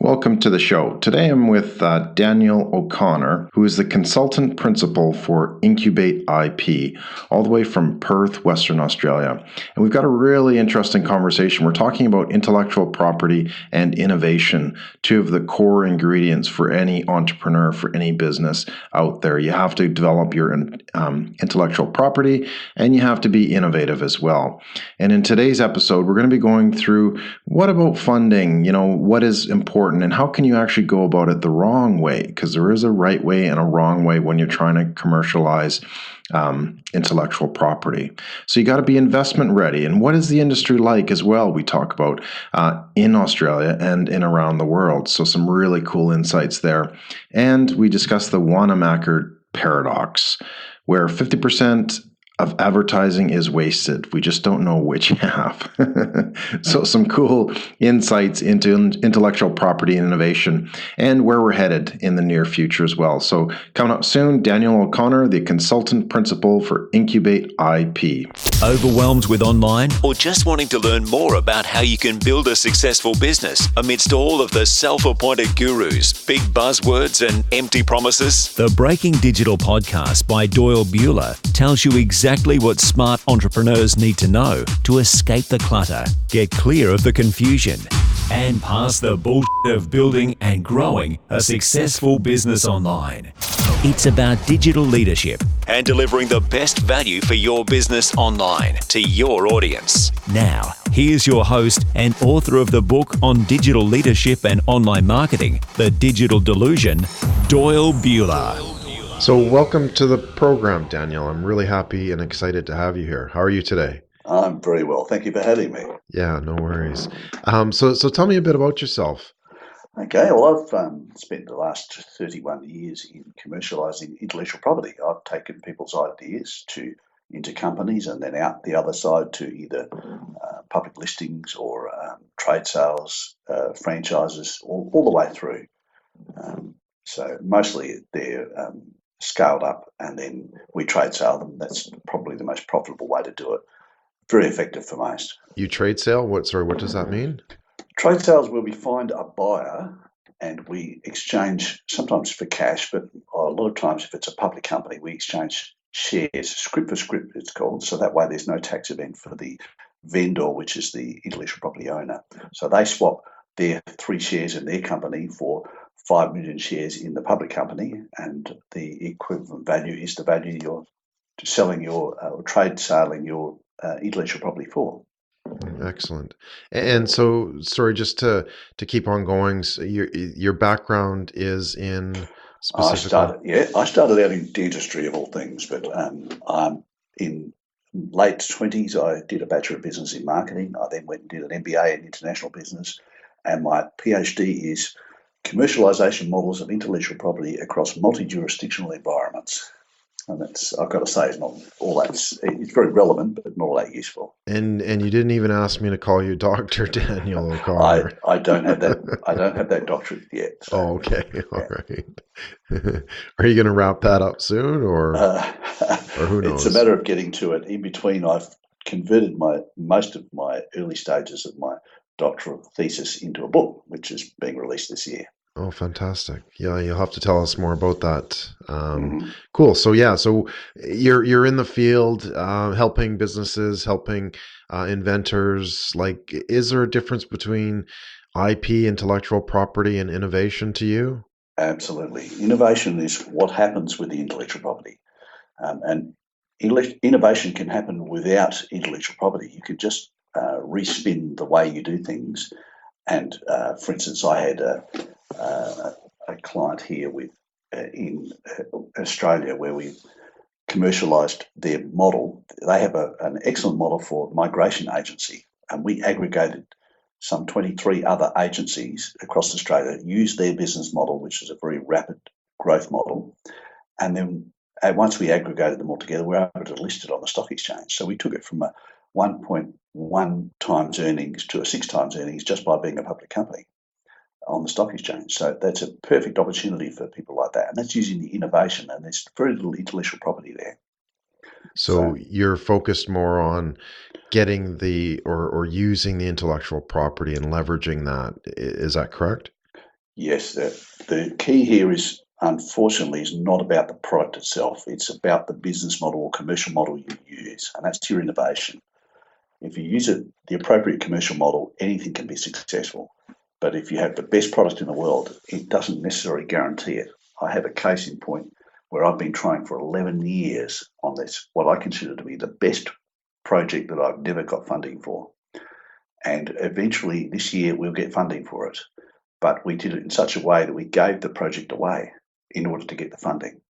Welcome to the show. Today I'm with Daniel O'Connor, who is the consultant principal for Incubate IP, all the way from Perth, Western Australia. And we've got a really interesting conversation. We're talking about intellectual property and innovation, two of the core ingredients for any entrepreneur, for any business out there. You have to develop your intellectual property, and you have to be innovative as well. And in today's episode, we're going to be going through what about funding, what is important, and how can you actually go about it the wrong way? Because there is a right way and a wrong way when you're trying to commercialize intellectual property. So you got to be investment ready. And what is the industry like as well? We talk about in Australia and in around the world. So some really cool insights there. And we discuss the Wanamaker paradox, where 50% of advertising is wasted. We just don't know which half. So some cool insights into intellectual property and innovation and where we're headed in the near future as well. So coming up soon, Daniel O'Connor, the consultant principal for Incubate IP. Overwhelmed with online or just wanting to learn more about how you can build a successful business amidst all of the self-appointed gurus, big buzzwords and empty promises? The Breaking Digital podcast by Doyle Bueller tells you exactly what smart entrepreneurs need to know to escape the clutter, get clear of the confusion, and pass the bullshit of building and growing a successful business online. It's about digital leadership and delivering the best value for your business online to your audience. Now, here's your host and author of the book on digital leadership and online marketing, The Digital Delusion, Doyle Bueller. So welcome to the program, Daniel. I'm really happy and excited to have you here. How are you today? I'm very well. Thank you for having me. Yeah, no worries. So tell me a bit about yourself. Okay, well, I've spent the last 31 years in commercializing intellectual property. I've taken people's ideas into companies and then out the other side to either public listings or trade sales, franchises, all the way through. So mostly they're scaled up and then we trade sale them. That's probably the most profitable way to do it. Very effective for most. You trade sale? What does that mean? Trade sales where we find a buyer and we exchange sometimes for cash, but a lot of times if it's a public company, we exchange shares, scrip for scrip it's called. So that way there's no tax event for the vendor, which is the intellectual property owner. So they swap their 3 shares in their company for 5 million shares in the public company, and the equivalent value is the value you're selling your trade selling your intellectual property for. Excellent. And so, sorry, just to keep on going, so your background is in specifically? I started out in dentistry of all things, but I'm in late 20s. I did a Bachelor of Business in Marketing. I then went and did an MBA in International Business, and my PhD is commercialization models of intellectual property across multi-jurisdictional environments. And that's, I've got to say, it's not all that. It's very relevant, but not all that useful. And you didn't even ask me to call you Dr. Daniel O'Connor. I don't have that. I don't have that doctorate yet. So, oh, okay, all right. Are you going to wrap that up soon, or who knows? It's a matter of getting to it. In between, I've converted most of my early stages of my doctoral thesis into a book, which is being released this year. Oh, fantastic. Yeah, you'll have to tell us more about that. Cool. So you're in the field, helping businesses, helping inventors. Like, is there a difference between IP, intellectual property, and innovation to you? Absolutely. Innovation is what happens with the intellectual property. And innovation can happen without intellectual property. You could just respin the way you do things. And for instance, I had a client here in Australia where we commercialized their model. They have an excellent model for migration agency, and we aggregated some 23 other agencies across Australia, used their business model, which is a very rapid growth model, and then once we aggregated them all together, we were able to list it on the stock exchange. So we took it from a 1.1 times earnings to a 6 times earnings just by being a public company on the stock exchange. So that's a perfect opportunity for people like that. And that's using the innovation, and there's very little intellectual property there. So you're focused more on getting or using the intellectual property and leveraging that. Is that correct? Yes, the key here is, unfortunately, is not about the product itself. It's about the business model or commercial model you use, and that's your innovation. If you use the appropriate commercial model, anything can be successful. But if you have the best product in the world, it doesn't necessarily guarantee it. I have a case in point where I've been trying for 11 years on this, what I consider to be the best project that I've never got funding for. And eventually this year we'll get funding for it. But we did it in such a way that we gave the project away in order to get the funding.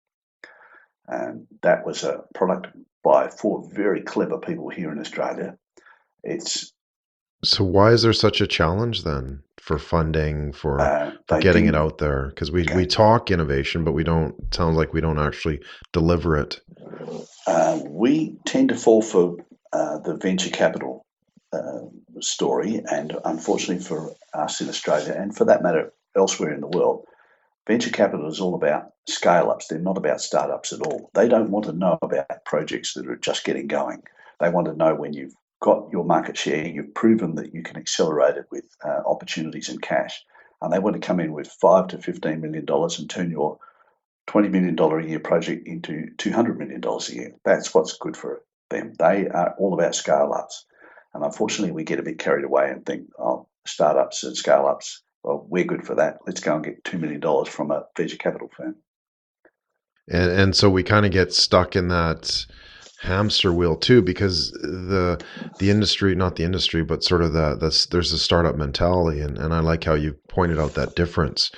And that was a product by 4 very clever people here in Australia. It's So why is there such a challenge then for funding, for they getting it didn't. out there? Because we Okay. talk innovation, but we don't. It sounds like we don't actually deliver it. We tend to fall for the venture capital story, and unfortunately for us in Australia, and for that matter elsewhere in the world, venture capital is all about scale ups. They're not about startups at all. They don't want to know about projects that are just getting going. They want to know when you've got your market share, you've proven that you can accelerate it with opportunities and cash, and they want to come in with $5 to $15 million and turn your $20 million a year project into $200 million a year. That's what's good for them. They are all about scale ups. And unfortunately, we get a bit carried away and think, oh, startups and scale ups, well, we're good for that. Let's go and get $2 million from a venture capital firm. And so we kind of get stuck in that hamster wheel too, because the industry, not the industry, but sort of there's a startup mentality, and I like how you pointed out that difference.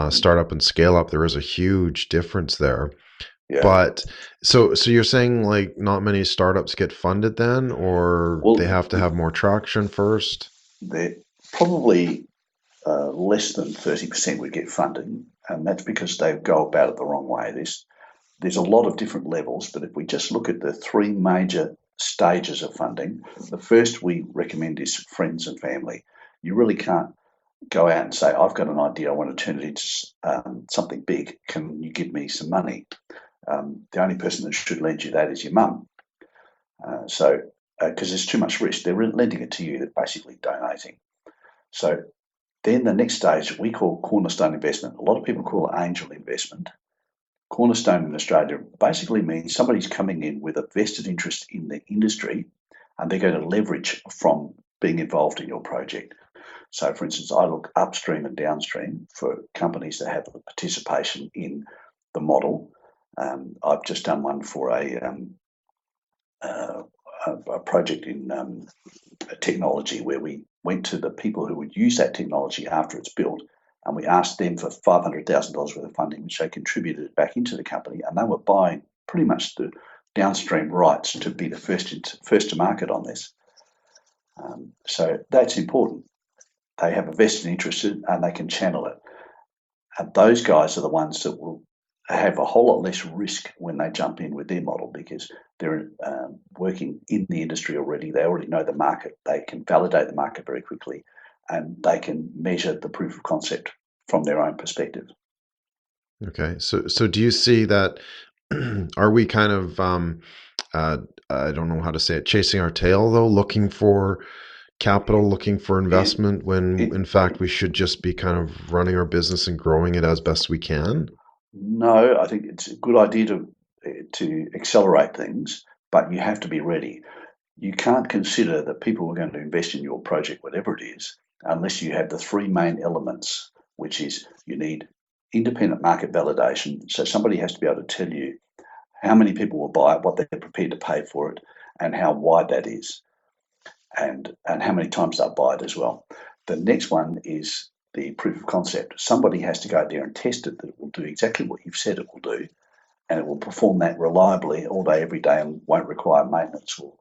Startup and scale up, there is a huge difference there. Yeah. But so you're saying like not many startups get funded then, or Well, they have to have more traction first? they're probably less than 30% would get funded, and that's because they go about it the wrong way. There's a lot of different levels, but if we just look at the 3 major stages of funding, the first we recommend is friends and family. You really can't go out and say, I've got an idea, I want to turn it into something big. Can you give me some money? The only person that should lend you that is your mum. Because there's too much risk. They're lending it to you, they're basically donating. So then the next stage we call cornerstone investment. A lot of people call it angel investment. Cornerstone in Australia basically means somebody's coming in with a vested interest in the industry and they're going to leverage from being involved in your project. So, for instance, I look upstream and downstream for companies that have participation in the model. I've just done one for a project in technology where we went to the people who would use that technology after it's built, and we asked them for $500,000 worth of funding, which they contributed back into the company, and they were buying pretty much the downstream rights to be the first to market on this. So that's important. They have a vested interest in, and they can channel it. And those guys are the ones that will have a whole lot less risk when they jump in with their model because they're working in the industry already. They already know the market. They can validate the market very quickly, and they can measure the proof of concept from their own perspective. Okay, so do you see that? Are we kind of I don't know how to say it, chasing our tail though, looking for capital, looking for investment, when in fact we should just be kind of running our business and growing it as best we can? No, I think it's a good idea to accelerate things, but you have to be ready. You can't consider that people are going to invest in your project, whatever it is, unless you have the 3 main elements, which is you need independent market validation. So somebody has to be able to tell you how many people will buy it, what they're prepared to pay for it, and how wide that is, and how many times they'll buy it as well. The next one is the proof of concept. Somebody has to go out there and test it that it will do exactly what you've said it will do, and it will perform that reliably all day, every day, and won't require maintenance or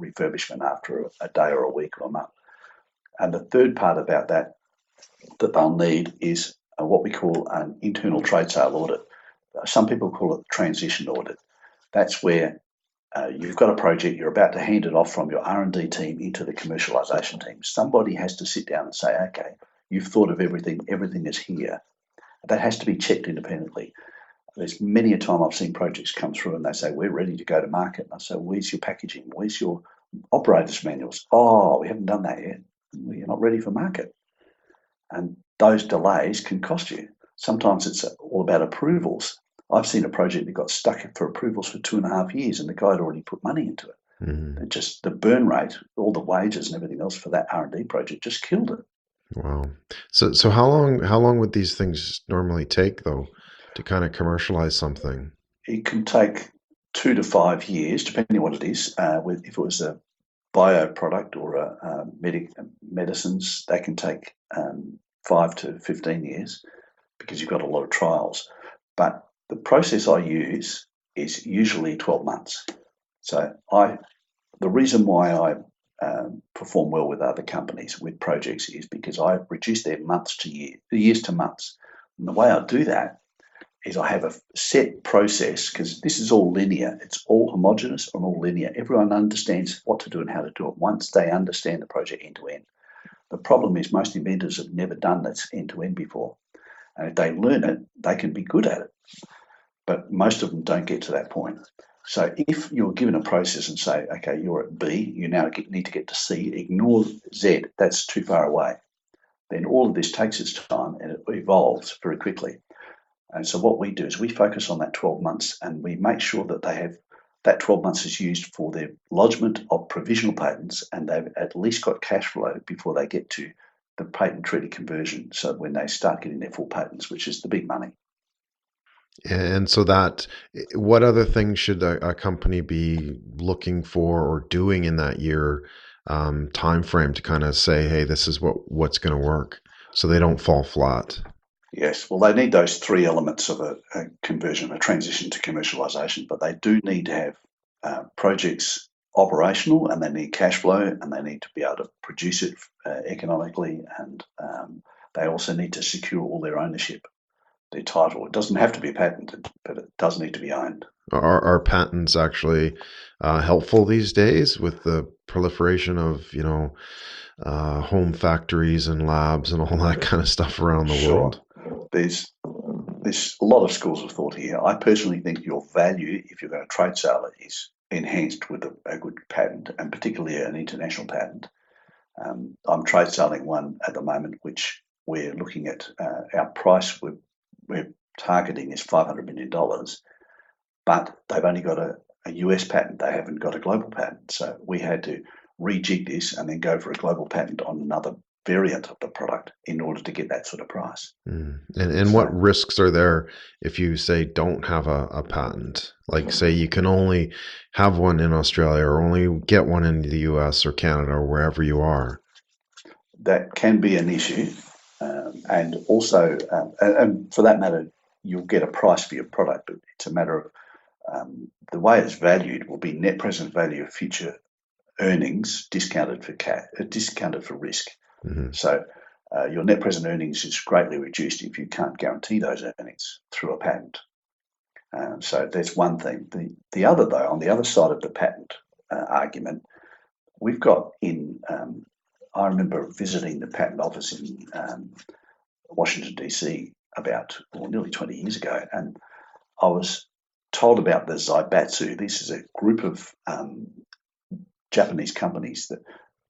refurbishment after a day or a week or a month. And the third part about that they'll need is what we call an internal trade sale audit. Some people call it transition audit. That's where you've got a project, you're about to hand it off from your R&D team into the commercialisation team. Somebody has to sit down and say, okay, you've thought of everything is here. That has to be checked independently. There's many a time I've seen projects come through and they say, we're ready to go to market. And I say, where's your packaging? Where's your operator's manuals? Oh, we haven't done that yet. You're not ready for market. And those delays can cost you. Sometimes it's all about approvals. I've seen a project that got stuck for approvals for 2.5 years, and the guy had already put money into it. And just the burn rate, all the wages and everything else for that R&D project just killed it. Wow. So how long would these things normally take though to kind of commercialize something? It can take 2 to 5 years, depending on what it is. If it was a bio product or a medicines, they can take 5 to 15 years because you've got a lot of trials. But the process I use is usually 12 months. So the reason why I perform well with other companies with projects is because I reduce their years to months. And the way I do that is I have a set process, because this is all linear. It's all homogeneous and all linear. Everyone understands what to do and how to do it once they understand the project end to end. The problem is most inventors have never done this end to end before. And if they learn it, they can be good at it. But most of them don't get to that point. So if you're given a process and say, okay, you're at B, you now need to get to C, ignore Z, that's too far away. Then all of this takes its time and it evolves very quickly. And so what we do is we focus on that 12 months and we make sure that they have that 12 months is used for their lodgement of provisional patents, and they've at least got cash flow before they get to the patent treaty conversion. So when they start getting their full patents, which is the big money. And so what other things should a company be looking for or doing in that year time frame to kind of say, hey, this is what's going to work, so they don't fall flat? Yes, well, they need those three elements of a conversion, a transition to commercialisation, but they do need to have projects operational, and they need cash flow, and they need to be able to produce it economically, and they also need to secure all their ownership, their title. It doesn't have to be patented, but it does need to be owned. Are patents actually helpful these days with the proliferation of, home factories and labs and all that kind of stuff around the world? There's a lot of schools of thought here. I personally think your value, if you're going to trade sale it, is enhanced with a good patent, and particularly an international patent. I'm trade selling one at the moment, which we're looking at. Our price we're targeting is $500 million, but they've only got a US patent. They haven't got a global patent. So we had to rejig this and then go for a global patent on another variant of the product in order to get that sort of price. And what risks are there if you say don't have a patent? Like say you can only have one in Australia or only get one in the US or Canada or wherever you are? That can be an issue. And also, and for that matter, you'll get a price for your product, but it's a matter of the way it's valued will be net present value of future earnings discounted for risk. Mm-hmm. So your net present earnings is greatly reduced if you can't guarantee those earnings through a patent. So that's one thing. The other, though, on the other side of the patent argument, we've got I remember visiting the patent office in Washington, D.C. about nearly 20 years ago, and I was told about the Zaibatsu. This is a group of Japanese companies that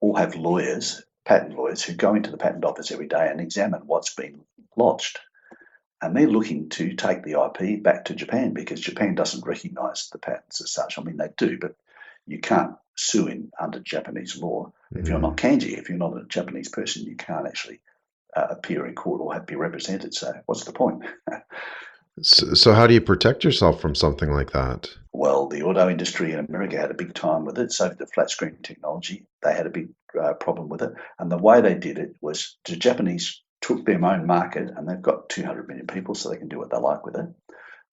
all have lawyers, patent lawyers, who go into the patent office every day and examine what's been lodged. And they're looking to take the IP back to Japan because Japan doesn't recognise the patents as such. I mean, they do, but you can't sue under Japanese law. If you're not kanji, if you're not a Japanese person, you can't actually appear in court or be represented. So what's the point? So how do you protect yourself from something like that? Well, the auto industry in America had a big time with it. So did the flat screen technology. They had a big problem with it. And the way they did it was the Japanese took their own market, and they've got 200 million people, so they can do what they like with it.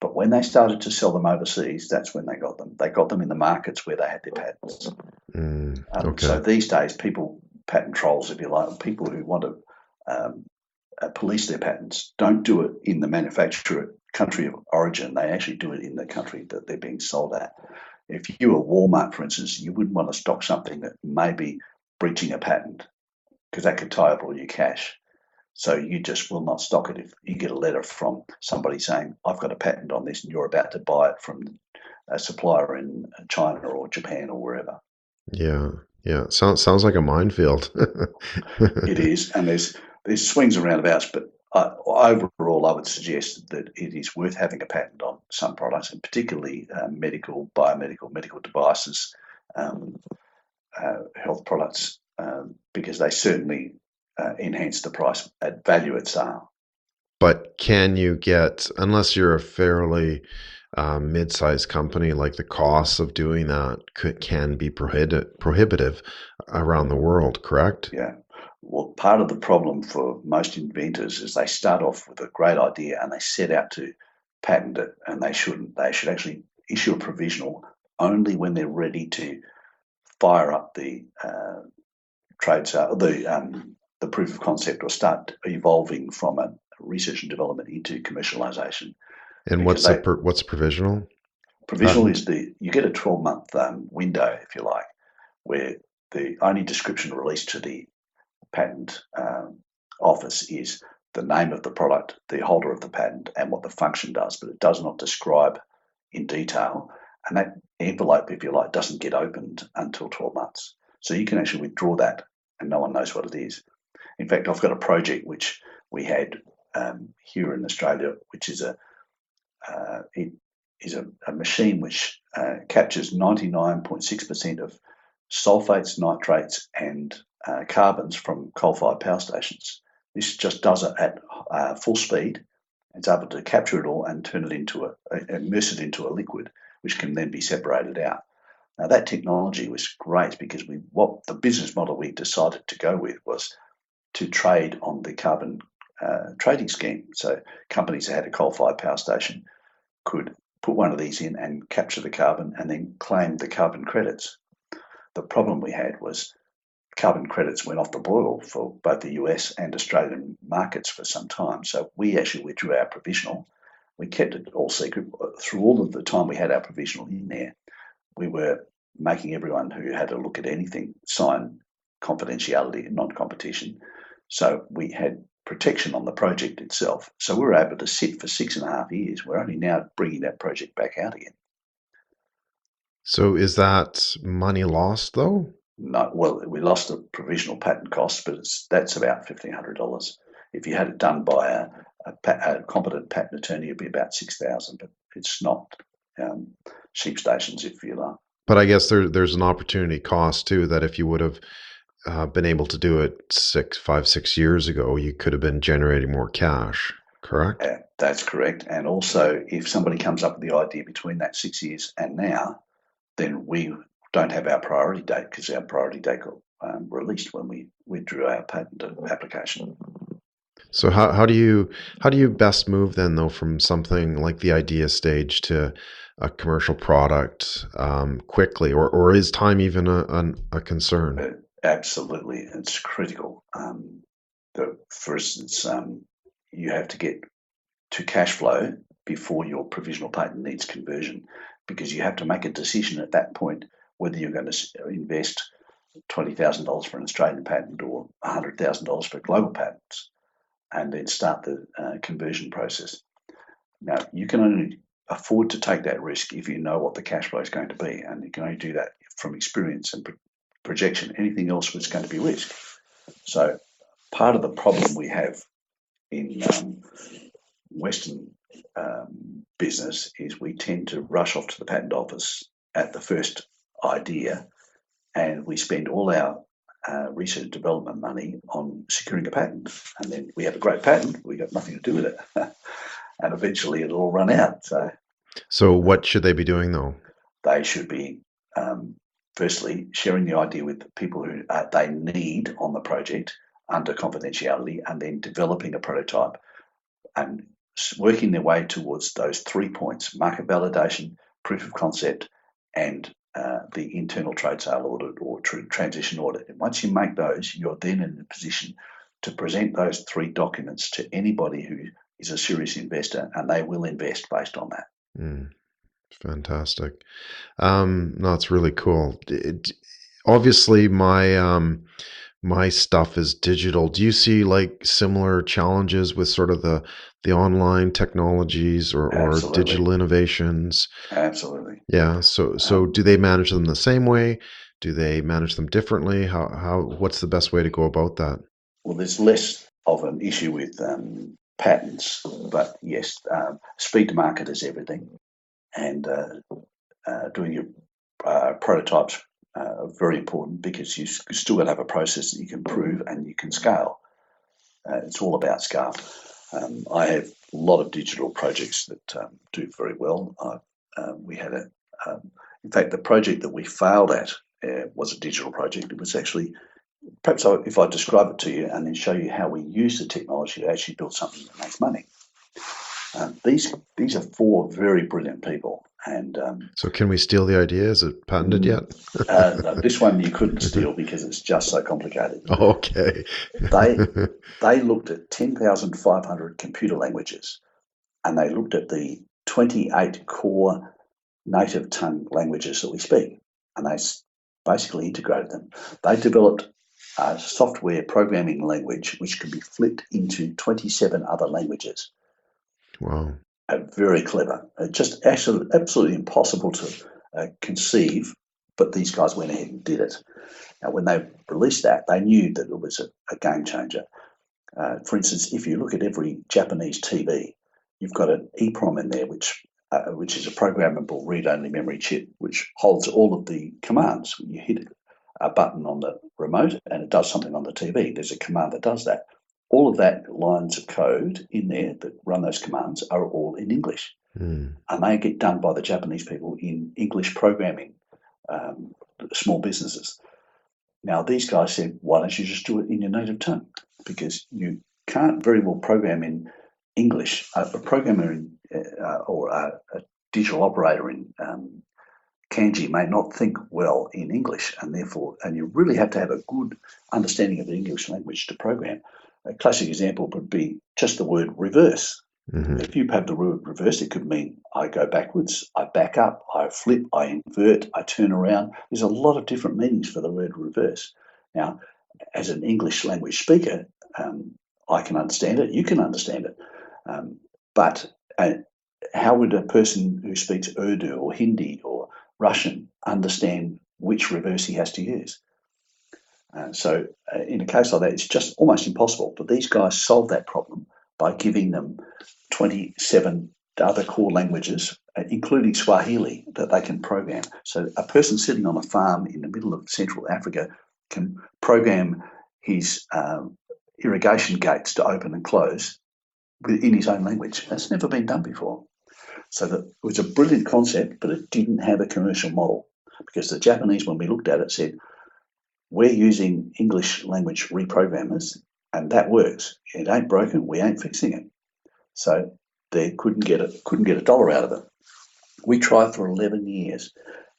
But when they started to sell them overseas, that's when they got them. They got them in the markets where they had their patents. Okay. So these days, patent trolls, if you like, people who want to police their patents, don't do it in the manufacturer country of origin. They actually do it in the country that they're being sold at. If you were Walmart, for instance, you wouldn't want to stock something that may be breaching a patent because that could tie up all your cash. So you just will not stock it if you get a letter from somebody saying, I've got a patent on this and you're about to buy it from a supplier in China or Japan or wherever. Yeah. Sounds like a minefield. It is. And there's there's swings and roundabouts, but overall, I would suggest that it is worth having a patent on some products, and particularly medical, biomedical, medical devices, health products, because they certainly enhance the price at value at sale. But can you get, unless you're a fairly mid-sized company, like the costs of doing that can be prohibitive around the world, correct? Yeah. Well, part of the problem for most inventors is they start off with a great idea and they set out to patent it, and they shouldn't. They should actually issue a provisional only when they're ready to fire up the trade sale, the proof of concept, or start evolving from a research and development into commercialization. And what's a provisional? Provisional is you get a 12-month window, if you like, where the only description released to the patent office is the name of the product, the holder of the patent, and what the function does, but it does not describe in detail. And that envelope, if you like, doesn't get opened until 12 months. So you can actually withdraw that and no one knows what it is. In fact, I've got a project which we had here in Australia, which is a machine which captures 99.6% of sulfates, nitrates, and carbons from coal-fired power stations. This just does it at full speed. It's able to capture it all and turn it into immerse it into a liquid, which can then be separated out. Now that technology was great because what the business model we decided to go with was to trade on the carbon trading scheme. So companies that had a coal-fired power station could put one of these in and capture the carbon and then claim the carbon credits. The problem we had was carbon credits went off the boil for both the US and Australian markets for some time. So we actually withdrew our provisional. We kept it all secret. Through all of the time we had our provisional in there, we were making everyone who had a look at anything sign confidentiality and non-competition. So we had protection on the project itself. So we were able to sit for 6.5 years. We're only now bringing that project back out again. So is that money lost though? No, well, we lost the provisional patent costs, but that's about $1,500. If you had it done by a competent patent attorney, it'd be about $6,000. But it's not sheep stations, if you like. But I guess there's an opportunity cost too, that if you would have been able to do it 5-6 years ago, you could have been generating more cash, correct? That's correct. And also, if somebody comes up with the idea between that 6 years and now, then we don't have our priority date, because our priority date got released when we withdrew our patent application. So how do you best move then though from something like the idea stage to a commercial product quickly, or is time even a concern? Absolutely, it's critical. For instance, you have to get to cash flow before your provisional patent needs conversion, because you have to make a decision at that point whether you're going to invest $20,000 for an Australian patent or $100,000 for global patents, and then start the conversion process. Now, you can only afford to take that risk if you know what the cash flow is going to be, and you can only do that from experience and projection. Anything else was going to be risk. So part of the problem we have in Western business is we tend to rush off to the patent office at the first idea, and we spend all our research and development money on securing a patent, and then we have a great patent, we got nothing to do with it, and eventually it'll all run out. So what should they be doing though? They should be firstly sharing the idea with people who they need on the project under confidentiality, and then developing a prototype and working their way towards those 3 points: market validation, proof of concept, and the internal trade sale audit or transition audit. And once you make those, you're then in a position to present those 3 documents to anybody who is a serious investor, and they will invest based on that. Fantastic. No, it's really cool. Obviously, my stuff is digital. Do you see like similar challenges with sort of the online technologies or digital innovations? Absolutely. Yeah. So do they manage them the same way? Do they manage them differently? What's the best way to go about that? Well, there's less of an issue with patents, but yes, speed to market is everything, and doing your prototypes are very important because you still got to have a process that you can prove and you can scale. It's all about scale. I have a lot of digital projects that do very well. We had in fact, the project that we failed at was a digital project. It was actually, perhaps if I describe it to you and then show you how we use the technology to actually build something that makes money. These are four very brilliant people. And so can we steal the idea? Is it patented yet? No, this one you couldn't steal because it's just so complicated. Okay. They looked at 10,500 computer languages, and they looked at the 28 core native tongue languages that we speak, and they basically integrated them. They developed a software programming language which can be flipped into 27 other languages. Wow. Very clever. Just absolutely impossible to conceive, but these guys went ahead and did it. Now, when they released that, they knew that it was a game changer. For instance, if you look at every Japanese TV, you've got an EEPROM in there, which is a programmable read-only memory chip, which holds all of the commands. When you hit a button on the remote and it does something on the TV, there's a command that does that. All of that lines of code in there that run those commands are all in English. And they get done by the Japanese people in English programming, small businesses. Now, these guys said, why don't you just do it in your native tongue? Because you can't very well program in English. A programmer or a digital operator in Kanji may not think well in English, and you really have to have a good understanding of the English language to program. A classic example would be just the word reverse. Mm-hmm. If you have the word reverse, it could mean I go backwards, I back up, I flip, I invert, I turn around. There's a lot of different meanings for the word reverse. Now, as an English language speaker, I can understand it, you can understand it. But how would a person who speaks Urdu or Hindi or Russian understand which reverse he has to use? So in a case like that, it's just almost impossible. But these guys solved that problem by giving them 27 other core languages, including Swahili, that they can program. So a person sitting on a farm in the middle of Central Africa can program his irrigation gates to open and close in his own language. That's never been done before. So it was a brilliant concept, but it didn't have a commercial model, because the Japanese, when we looked at it, said, we're using English language reprogrammers, and that works. It ain't broken. We ain't fixing it. So they couldn't get a dollar out of it. We tried for 11 years,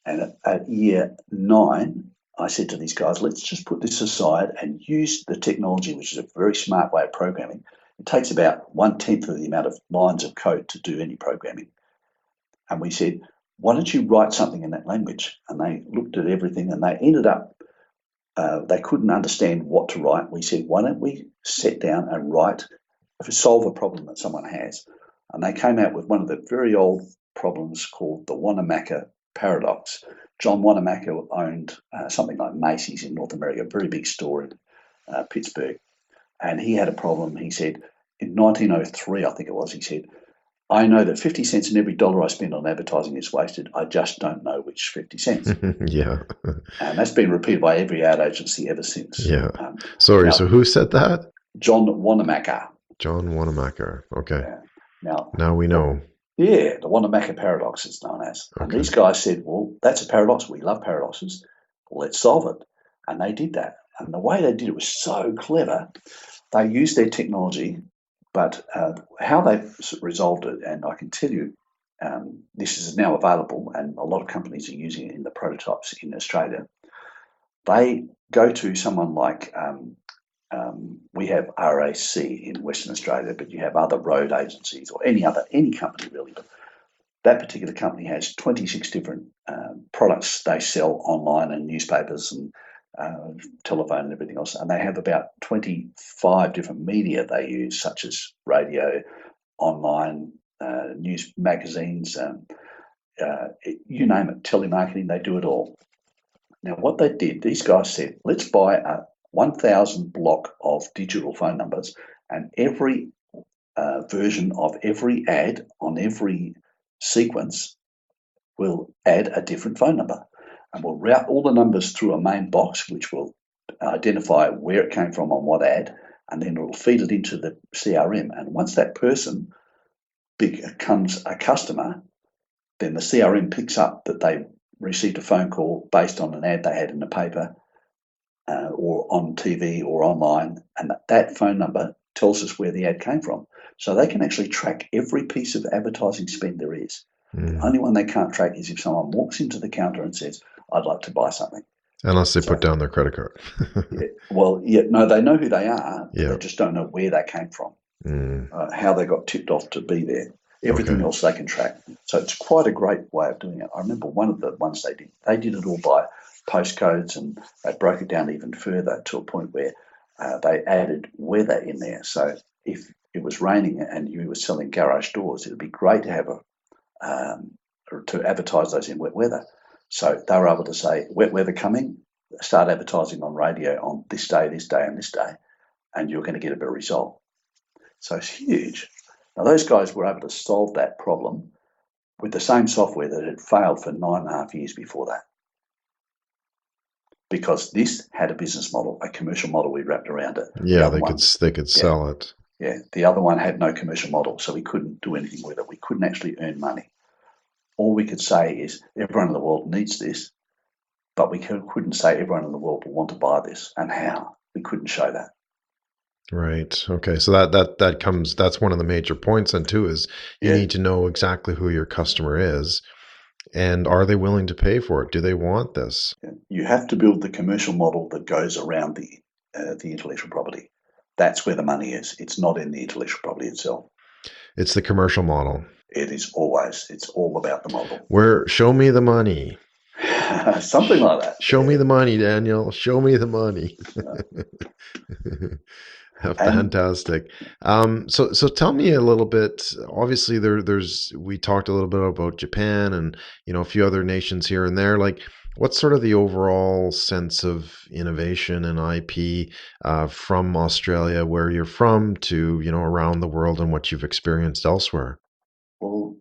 and at year 9, I said to these guys, let's just put this aside and use the technology, which is a very smart way of programming. It takes about 1/10 of the amount of lines of code to do any programming. And we said, why don't you write something in that language? And they looked at everything, and they ended up they couldn't understand what to write. We said, why don't we sit down and solve a problem that someone has? And they came out with one of the very old problems called the Wanamaker paradox. John Wanamaker owned something like Macy's in North America, a very big store in Pittsburgh. And he had a problem. He said, in 1903, I think it was, he said, I know that 50 cents in every dollar I spend on advertising is wasted. I just don't know which 50 cents. Yeah. And that's been repeated by every ad agency ever since. Yeah. Sorry, so who said that? John Wanamaker. John Wanamaker. Okay. Yeah. Now we know. Yeah, the Wanamaker paradox is known as. Okay. And these guys said, well, that's a paradox. We love paradoxes. Let's solve it. And they did that. And the way they did it was so clever. They used their technology, but how they resolved it, and I can tell you, this is now available, and a lot of companies are using it in the prototypes in Australia. They go to someone like, we have RAC in Western Australia, but you have other road agencies or any company really. But that particular company has 26 different products they sell online and newspapers and telephone and everything else, and they have about 25 different media they use, such as radio, online, news magazines, you name it, telemarketing, they do it all. Now what they did, these guys said, let's buy a 1,000 block of digital phone numbers and every version of every ad on every sequence will add a different phone number, and we'll route all the numbers through a main box, which will identify where it came from on what ad, and then it will feed it into the CRM. And once that person becomes a customer, then the CRM picks up that they received a phone call based on an ad they had in the paper or on TV or online, and that phone number tells us where the ad came from. So they can actually track every piece of advertising spend there is. The only one they can't track is if someone walks into the counter and says, "I'd like to buy something." Unless they put down their credit card. No, they know who they are. Yeah. They just don't know where they came from, how they got tipped off to be there. Everything else they can track. So it's quite a great way of doing it. I remember one of the ones they did it all by postcodes, and they broke it down even further to a point where they added weather in there. So if it was raining and you were selling garage doors, it would be great to have to advertise those in wet weather. So they were able to say, wet weather coming, start advertising on radio on this day, and this day, and you're going to get a better result. So it's huge. Now, those guys were able to solve that problem with the same software that had failed for 9.5 years before that. Because this had a business model, a commercial model we wrapped around it. Yeah, they could sell it. Yeah, the other one had no commercial model, so we couldn't do anything with it. We couldn't actually earn money. All we could say is everyone in the world needs this, but we couldn't say everyone in the world will want to buy this, and how. We couldn't show that. Right. Okay. So that's one of the major points then too, is you need to know exactly who your customer is, and are they willing to pay for it? Do they want this? You have to build the commercial model that goes around the intellectual property. That's where the money is. It's not in the intellectual property itself. It's the commercial model. It is always. It's all about the model. Show me the money. Something like that. Show me the money, Daniel. Show me the money. Fantastic. So tell me a little bit. Obviously, we talked a little bit about Japan and a few other nations here and there. Like, what's sort of the overall sense of innovation and IP from Australia, where you're from, to around the world and what you've experienced elsewhere? Well,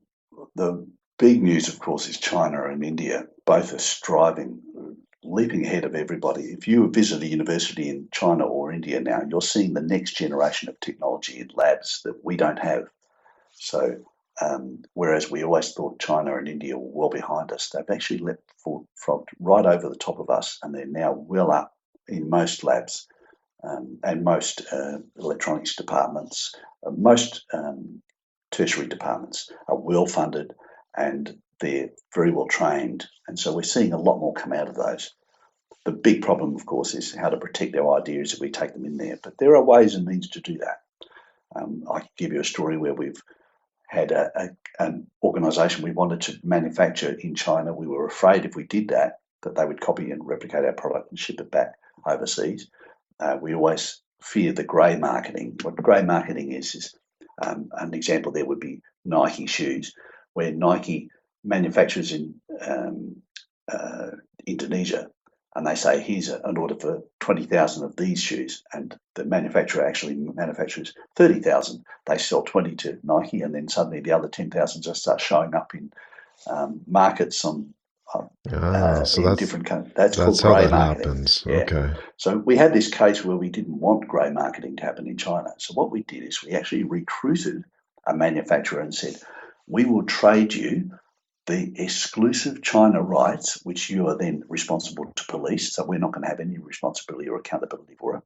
the big news, of course, is China and India. Both are striving, leaping ahead of everybody. If you visit a university in China or India now, you're seeing the next generation of technology in labs that we don't have. So whereas we always thought China and India were well behind us, they've actually leapt right over the top of us, and they're now well up in most labs and most electronics departments. Most tertiary departments are well funded and they're very well trained, and so we're seeing a lot more come out of those. The big problem, of course, is how to protect our ideas if we take them in there, but there are ways and means to do that. I can give you a story where we've had an organisation we wanted to manufacture in China. We were afraid if we did that they would copy and replicate our product and ship it back overseas. We always fear the grey marketing. What grey marketing is an example there would be Nike shoes, where Nike manufactures in Indonesia, and they say, here's an order for 20,000 of these shoes, and the manufacturer actually manufactures 30,000. They sell 20 to Nike, and then suddenly the other 10,000 just start showing up in markets in different countries. That's called grey marketing. Happens. Yeah. Okay. So we had this case where we didn't want grey marketing to happen in China. So what we did is we actually recruited a manufacturer and said, we will trade you the exclusive China rights, which you are then responsible to police. So we're not going to have any responsibility or accountability for it.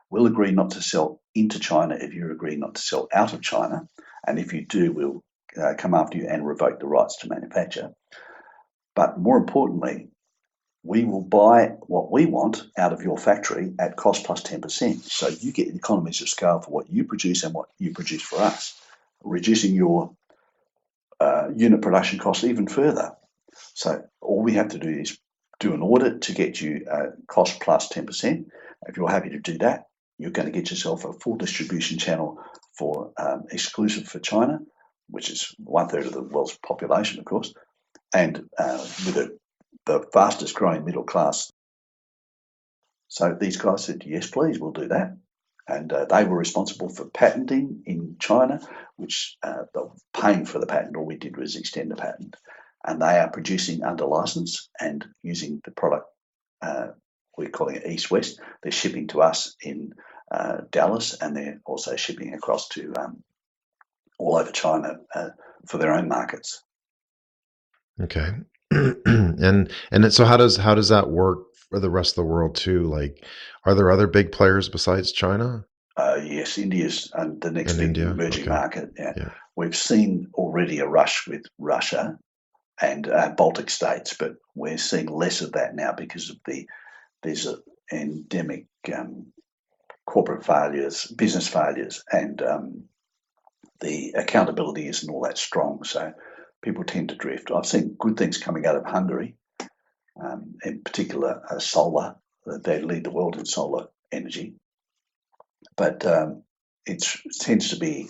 We'll agree not to sell into China if you agree not to sell out of China. And if you do, we'll come after you and revoke the rights to manufacture. But more importantly, we will buy what we want out of your factory at cost plus 10%. So you get economies of scale for what you produce and what you produce for us, reducing your unit production costs even further. So all we have to do is do an audit to get you cost plus 10%. If you're happy to do that, you're going to get yourself a full distribution channel for exclusive for China, which is 1/3 of the world's population, of course, and with the fastest growing middle class. So these guys said, yes, please, we'll do that. And they were responsible for patenting in China, which paying for the patent, all we did was extend the patent. And they are producing under license and using the product, we're calling it East-West. They're shipping to us in Dallas, and they're also shipping across to all over China for their own markets. Okay. and so how does that work for the rest of the world too? Like, are there other big players besides China? Yes, India's the next And big India? emerging Okay. market. Yeah. We've seen already a rush with Russia and Baltic states, but we're seeing less of that now because of there's an endemic corporate failures, business failures, and the accountability isn't all that strong. So people tend to drift. I've seen good things coming out of Hungary, in particular solar. They lead the world in solar energy, but it tends to be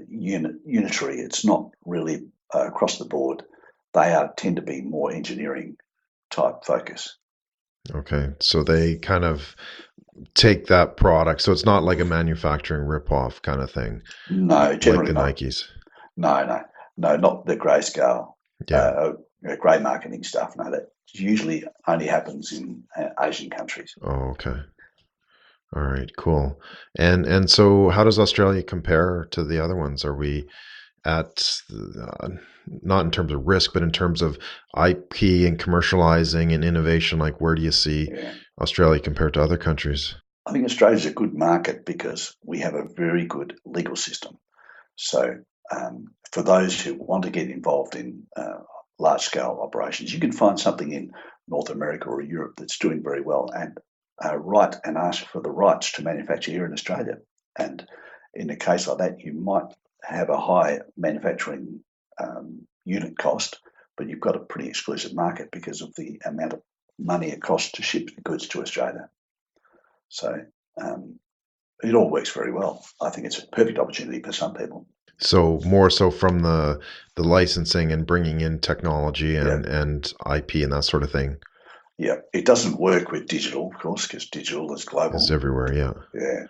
unitary. It's not really across the board. They tend to be more engineering type focus. Okay. So they kind of take that product. So it's not like a manufacturing ripoff kind of thing, No, like generally the not. Nikes. No, not the grayscale, Yeah. grey marketing stuff. No, that usually only happens in Asian countries. Oh, okay. All right, cool. And so how does Australia compare to the other ones? Are we at not in terms of risk, but in terms of IP and commercializing and innovation? Like, where do you see Yeah. Australia compared to other countries? I think Australia's a good market because we have a very good legal system. So for those who want to get involved in large-scale operations, you can find something in North America or Europe that's doing very well and write and ask for the rights to manufacture here in Australia. And in a case like that, you might have a high manufacturing unit cost, but you've got a pretty exclusive market because of the amount of money it costs to ship the goods to Australia. So it all works very well. I think it's a perfect opportunity for some people. So more so from the licensing and bringing in technology Yeah. and IP and that sort of thing. Yeah, it doesn't work with digital, of course, because digital is global. It's everywhere, yeah. Yeah.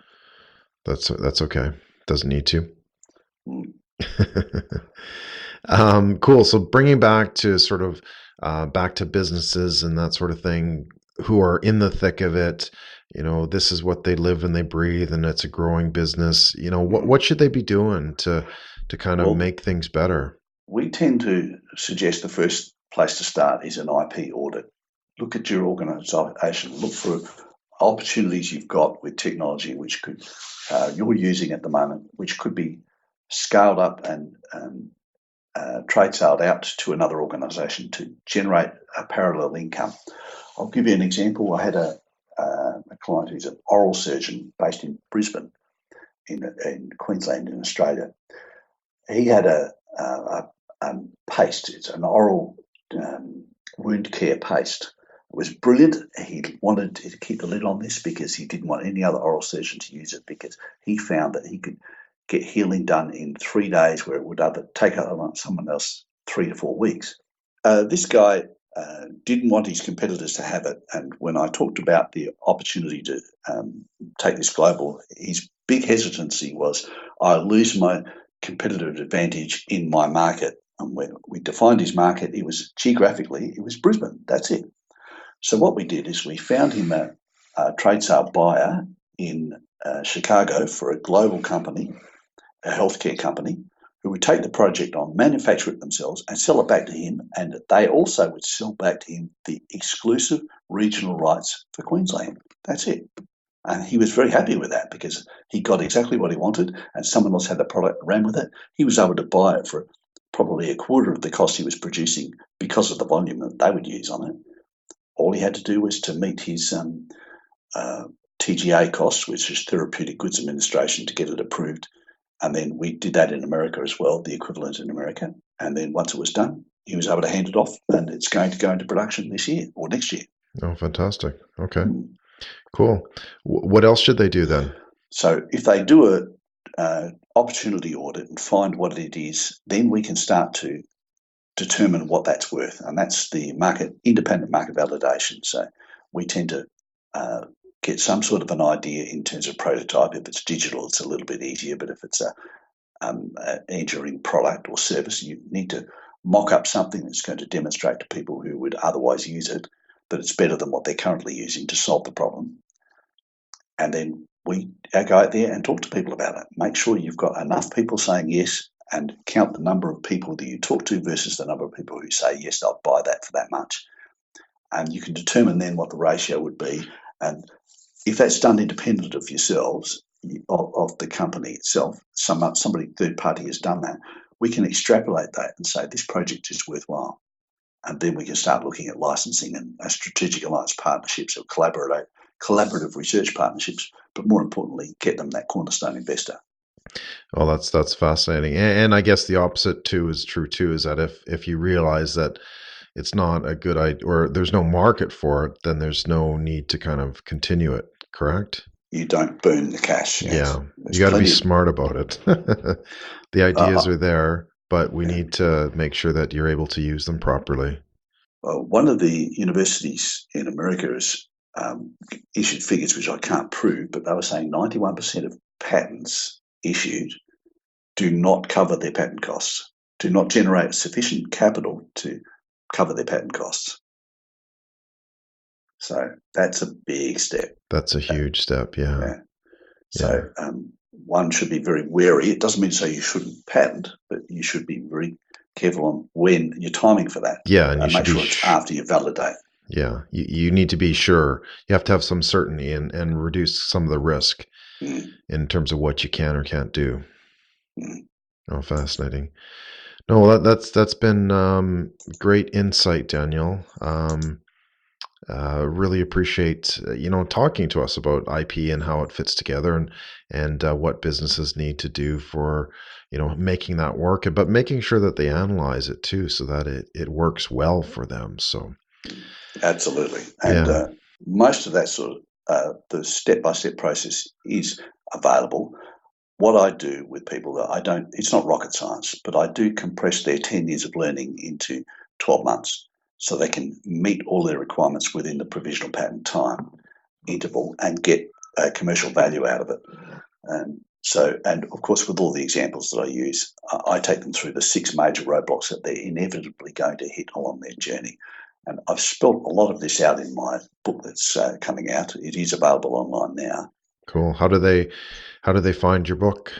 That's okay. Doesn't need to. Mm. Cool. So bringing back to sort of back to businesses and that sort of thing who are in the thick of it, this is what they live and they breathe, and it's a growing business. What should they be doing to kind of make things better? We tend to suggest the first place to start is an IP audit. Look at your organisation. Look for opportunities you've got with technology which you're using at the moment, which could be scaled up and trade sold out to another organisation to generate a parallel income. I'll give you an example. I had a client who's an oral surgeon based in Brisbane, in Queensland, in Australia. He had a paste. It's an oral wound care paste. It was brilliant. He wanted to keep the lid on this because he didn't want any other oral surgeon to use it, because he found that he could get healing done in 3 days where it would take someone else 3 to 4 weeks. This guy didn't want his competitors to have it, and when I talked about the opportunity to take this global, his big hesitancy was, I lose my competitive advantage in my market. And when we defined his market, it was Brisbane. That's it. So what we did is we found him a trade sale buyer in Chicago for a global company, a healthcare company, who would take the project on, manufacture it themselves, and sell it back to him. And they also would sell back to him the exclusive regional rights for Queensland. That's it. And he was very happy with that because he got exactly what he wanted, and someone else had the product, ran with it. He was able to buy it for probably a quarter of the cost he was producing because of the volume that they would use on it. All he had to do was to meet his TGA costs, which is Therapeutic Goods Administration, to get it approved. And then we did that in America as well, the equivalent in America. And then once it was done, he was able to hand it off, and it's going to go into production this year or next year. Oh, fantastic. Okay, cool. What else should they do then? So if they do a opportunity audit and find what it is, then we can start to determine what that's worth. And that's the independent market validation. So we tend to get some sort of an idea in terms of prototype. If it's digital, it's a little bit easier, but if it's an engineering product or service, you need to mock up something that's going to demonstrate to people who would otherwise use it that it's better than what they're currently using to solve the problem. And then we go out there and talk to people about it. Make sure you've got enough people saying yes, and count the number of people that you talk to versus the number of people who say, yes, I'll buy that for that much. And you can determine then what the ratio would be. And if that's done independent of yourselves, of the company itself, somebody third party has done that, we can extrapolate that and say this project is worthwhile. And then we can start looking at licensing and strategic alliance partnerships or collaborative research partnerships, but more importantly, get them that cornerstone investor. Oh, that's fascinating. And I guess the opposite too is true too, is that if you realize that it's not a good idea or there's no market for it, then there's no need to kind of continue it, correct? You don't burn the cash. Yes. Yeah, you got to be smart about it. The ideas are there, but we need to make sure that you're able to use them properly. One of the universities in America has issued figures which I can't prove, but they were saying 91% of patents issued do not cover their patent costs, do not generate sufficient capital to cover their patent costs. So that's a big step. That's a huge step, yeah. So one should be very wary. It doesn't mean to say you shouldn't patent, but you should be very careful on when your timing for that. Yeah, and you should make sure it's after you validate. Yeah, you need to be sure. You have to have some certainty and reduce some of the risk in terms of what you can or can't do. Oh, fascinating. No, that's been great insight, Daniel. Really appreciate talking to us about IP and how it fits together and what businesses need to do for making that work, but making sure that they analyze it too, so that it works well for them. So. Absolutely. And most of that sort of the step-by-step process is available. What I do with people, it's not rocket science, but I do compress their 10 years of learning into 12 months so they can meet all their requirements within the provisional patent time interval and get commercial value out of it. And of course, with all the examples that I use, I take them through the 6 major roadblocks that they're inevitably going to hit along their journey. And I've spelled a lot of this out in my book that's coming out. It is available online now. Cool. How do they find your book?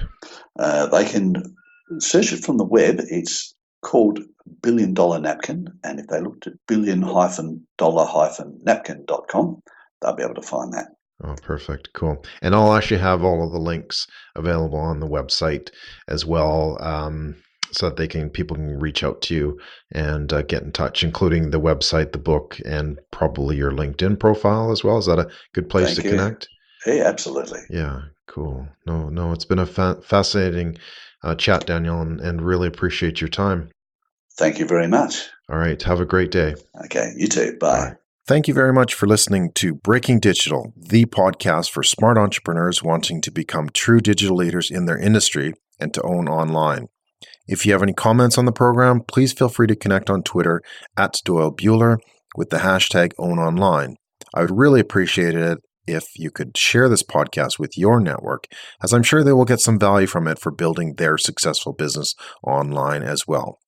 They can search it from the web. It's called $1 Billion Napkin, and if they looked at billion-dollar-napkin.com, they'll be able to find that. Oh, perfect. Cool. And I'll actually have all of the links available on the website as well, so that people can reach out to you and get in touch, including the website, the book, and probably your LinkedIn profile as well. Is that a good place to connect? Yeah, absolutely. Yeah, cool. No, it's been a fascinating chat, Daniel, and really appreciate your time. Thank you very much. All right. Have a great day. Okay, you too. Bye. Bye. Thank you very much for listening to Breaking Digital, the podcast for smart entrepreneurs wanting to become true digital leaders in their industry and to own online. If you have any comments on the program, please feel free to connect on Twitter @DoyleBuehler with the hashtag #OwnOnline. I would really appreciate it if you could share this podcast with your network, as I'm sure they will get some value from it for building their successful business online as well.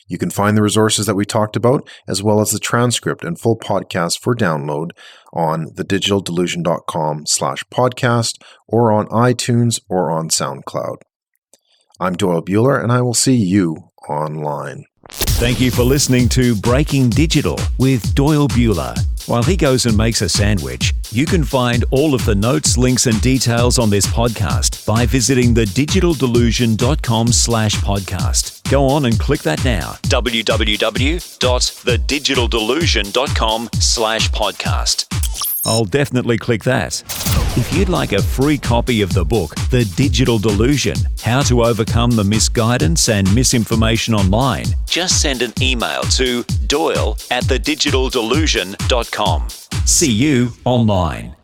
You can find the resources that we talked about, as well as the transcript and full podcast for download on thedigitaldelusion.com/podcast or on iTunes or on SoundCloud. I'm Doyle Buehler, and I will see you online. Thank you for listening to Breaking Digital with Doyle Buehler. While he goes and makes a sandwich, you can find all of the notes, links, and details on this podcast by visiting thedigitaldelusion.com/podcast. Go on and click that now. www.thedigitaldelusion.com/podcast. I'll definitely click that. If you'd like a free copy of the book, The Digital Delusion, How to Overcome the Misguidance and Misinformation Online, just send an email to doyle@thedigitaldelusion.com. See you online.